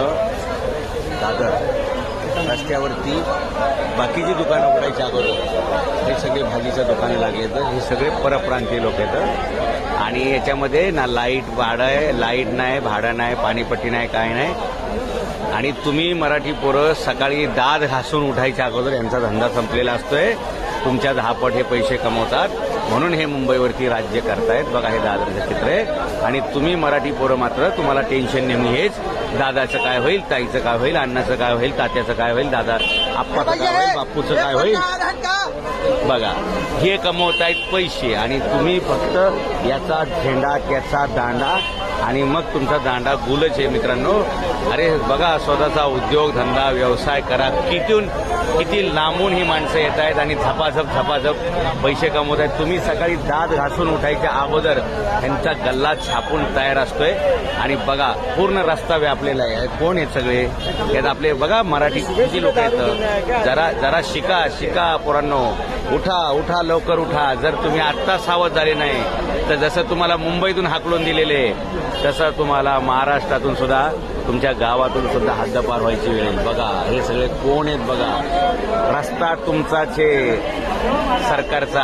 मित्रांनो, दादर रस्त्यावरती बाकीची दुकानं उघडायच्या अगोदर हे सगळे भाजीचं दुकानं लागलेत. हे सगळे परप्रांतीय लोक आहेत आणि याच्यामध्ये ना लाईट भाडं आहे, लाईट नाही, भाडं नाही, पाणीपट्टी नाही, काय नाही. आणि तुम्ही मराठी पोरं सकाळी दात घासून उठायच्या अगोदर यांचा धंदा संपलेला असतोय. तुमच्या 10 पट हे पैसे कमवतात म्हणून हे मुंबईवरती राज्य करतायत. बघा हे दादरचं चित्र आहे. आणि तुम्ही मराठी पोरं मात्र तुम्हाला टेन्शन नेहमी हेच, दादाचं काय होईल, ताईचं काय होईल, अण्णाचं काय होईल, तात्याचं काय होईल, दादा आप्पाचं काय होईल, बापूचं काय होईल. बघा हे कमवतायत पैसे आणि तुम्ही फक्त याचा झेंडा त्याचा दांडा आणि मग तुमचा दांडा गुलच आहे मित्रांनो. अरे बघा स्वतःचा उद्योग धंदा व्यवसाय करा. किती लांबून ही माणसं येत आहेत आणि झपाझप पैसे कमवत आहेत. तुम्ही सकाळी दात घासून उठायच्या अगोदर यांचा गल्ला छापून तयार असतोय. आणि बघा पूर्ण रस्ता व्यापलेला आहे. कोण आहेत सगळे यात आपले बघा मराठी किती लोक आहेत. जरा शिका पोरांनो. उठा लवकर उठा. जर तुम्ही आत्ता सावध झाले नाही तर जसं तुम्हाला मुंबईतून हाकलून दिलेले तसं तुम्हाला महाराष्ट्रातून सुद्धा तुमच्या गावातून सुद्धा हद्दपार व्हायची वेळ येईल. बघा हे सगळे कोण आहेत बघा. रस्ता तुमचाच आहे, सरकारचा